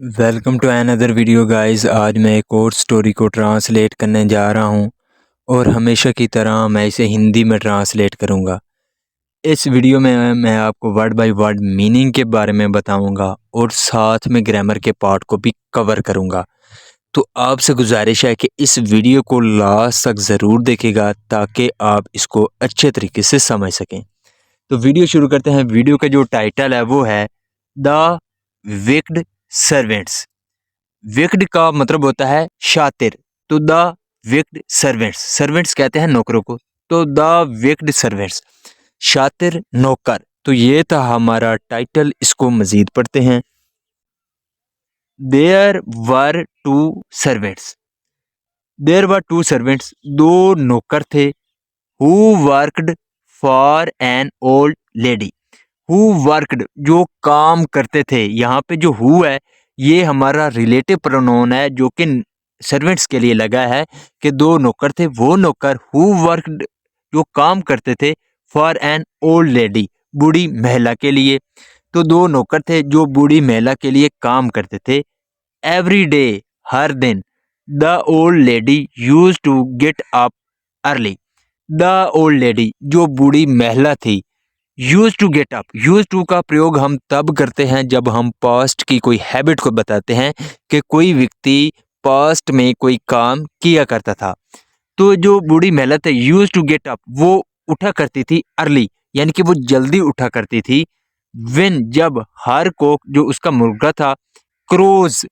Welcome to another video guys. आज मैं एक और स्टोरी को ट्रांसलेट करने जा रहा हूँ और हमेशा की तरह मैं इसे हिंदी में ट्रांसलेट करूँगा। इस वीडियो में मैं आपको वर्ड बाय वर्ड मीनिंग के बारे में बताऊँगा और साथ में ग्रामर के पार्ट को भी कवर करूँगा। तो आपसे गुजारिश है कि इस वीडियो को लास्ट तक ज़रूर देखेगा ताकि आप इसको अच्छे तरीके से समझ सकें। तो वीडियो शुरू करते हैं। वीडियो का जो टाइटल है वो है द विक्ड सर्वेंट्स। विक्ड का मतलब होता है शातिर। तो द विक्ड सर्वेंट्स, सर्वेंट्स कहते हैं नौकरों को। तो द विक्ड सर्वेंट्स, शातिर नौकर। तो ये था हमारा टाइटल। इसको मजीद पढ़ते हैं। There were two servants, there were two servants, दो नौकर थे। Who worked for an old lady, who worked जो काम करते थे। यहाँ पे जो हु है ये हमारा रिलेटिव प्रोनाउन है जो कि सर्वेंट्स के लिए लगा है कि दो नौकर थे। वो नौकर हु वर्कड जो काम करते थे फॉर एन ओल्ड लेडी, बूढ़ी महिला के लिए। तो दो नौकर थे जो बूढ़ी महिला के लिए काम करते थे। एवरी डे, हर दिन। The old lady use to get up early, the old lady जो बूढ़ी महिला थी। Use to get up, use to का प्रयोग हम तब करते हैं जब हम पास्ट की कोई हैबिट को बताते हैं कि कोई व्यक्ति पास्ट में कोई काम किया करता था। तो जो बूढ़ी महिला थी यूज टू गेट अप, वो उठा करती थी अर्ली, यानी कि वो जल्दी उठा करती थी। व्हेन जब हर को जो उसका मुर्गा था क्रोज,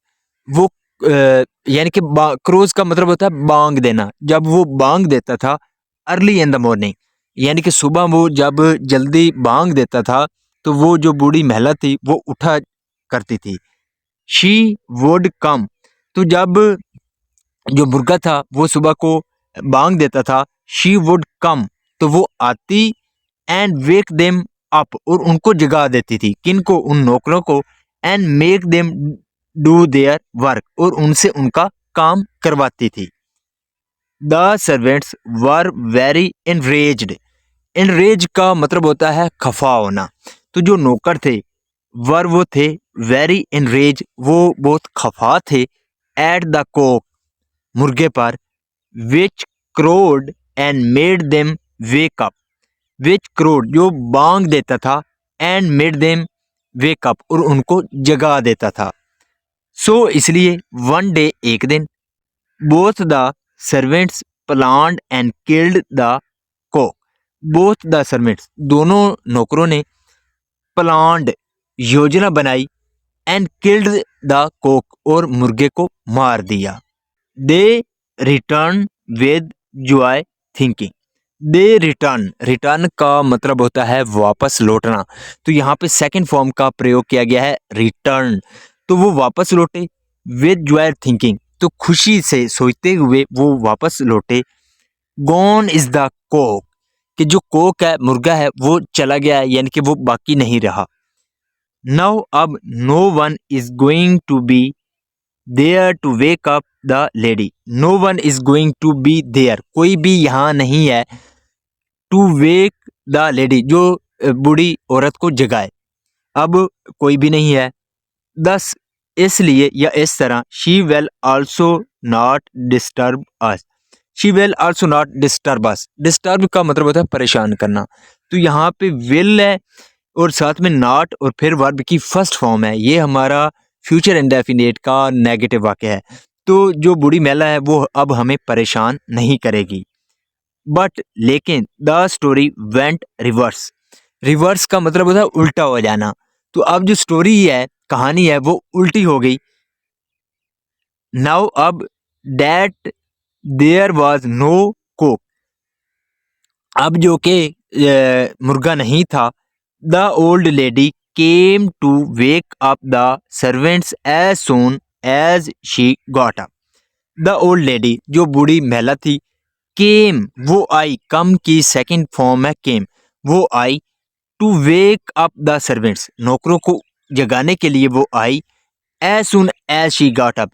वो यानी कि क्रोज का मतलब होता है बांग देना। जब वो बांग देता था अर्ली इन द मॉर्निंग, यानी कि सुबह वो जब जल्दी बांग देता था तो वो जो बूढ़ी महिला थी वो उठा करती थी। शी वुड कम, तो जब जो मुर्गा था वो सुबह को बांग देता था, शी वुड कम, तो वो आती। एंड वेक देम अप, और उनको जगा देती थी। किनको? उन नौकरों को। And make them do their work, और उनसे उनका काम करवाती थी। The servants were very enraged, enrage का मतलब होता है खफा होना। तो जो नौकर थे वर वो थे वेरी एनरेज, वो बहुत खफा थे। एट द कोक, मुर्गे पर। Which crowed and made them wake up, which crowed जो बांग देता था, and made them wake up, और उनको जगा देता था। सो इसलिए वन डे, एक दिन, both the servants planned and killed the Coke, both the servants दोनों नौकरों ने प्लान्ड योजना बनाई, एंड किल्ड द कोक और मुर्गे को मार दिया। They return with joy thinking, they return, return का मतलब होता है वापस लौटना। तो यहाँ पे सेकंड फॉर्म का प्रयोग किया गया है रिटर्न। तो वो वापस लौटे विद जॉय थिंकिंग, तो खुशी से सोचते हुए वो वापस लौटे। गॉन इज द कोक, कि जो कोक है मुर्गा है वो चला गया है, यानी कि वो बाकी नहीं रहा। नाउ अब no one is going to be there to wake up the lady, no one is going to be there, कोई भी यहाँ नहीं है। टू वेक द लेडी, जो बूढ़ी औरत को जगाए। अब कोई भी नहीं है। दस, इसलिए या इस तरह, she will also not disturb us, she will also not disturb us. Disturb का मतलब होता है परेशान करना। तो यहाँ पे विल है और साथ में नॉट और फिर वर्ब की फर्स्ट फॉर्म है। ये हमारा फ्यूचर इंडेफिनिट का नेगेटिव वाक्य है। तो जो बूढ़ी महिला है वो अब हमें परेशान नहीं करेगी। बट लेकिन the story went reverse, reverse का मतलब होता है उल्टा हो जाना। तो अब जो स्टोरी है, कहानी है, वो उल्टी हो गई। नाउ अब that there was no cock, अब जो के मुर्गा नहीं था। The old lady came to wake up the servants as soon as she got up, the old lady जो बूढ़ी महिला थी, केम वो आई, कम की सेकंड फॉर्म है केम, वो आई। To wake up the servants, नौकरों को जगाने के लिए वो आई। As soon as she got up,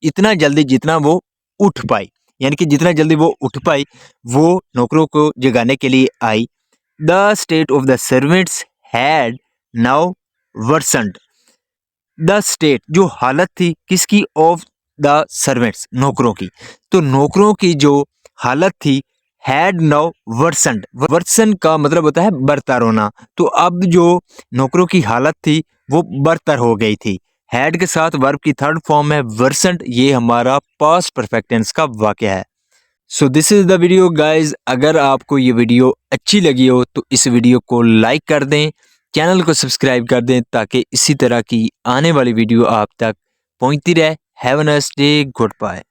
इतना जल्दी जितना वो उठ पाई, यानी कि जितना जल्दी वो उठ पाई वो नौकरों को जगाने के लिए आई। The state of the servants had now worsened, the state जो हालत थी किसकी, ऑफ द सर्वेंट्स नौकरों की। तो नौकरों की जो हालत थी हैड नाउ वर्सनड, वर्सन का मतलब होता है बरतर होना। तो अब जो नौकरों की हालत थी वो बरतर हो गई थी। हैड के साथ वर्ब की थर्ड फॉर्म है वर्सनड, ये हमारा पास्ट परफेक्ट टेंस का वाक्य है। So this is the video guys. अगर आपको ये वीडियो अच्छी लगी हो तो इस वीडियो को लाइक कर दें, चैनल को सब्सक्राइब कर दें ताकि इसी तरह की आने वाली वीडियो आप तक पहुंचती रहे। Have a nice day, good bye.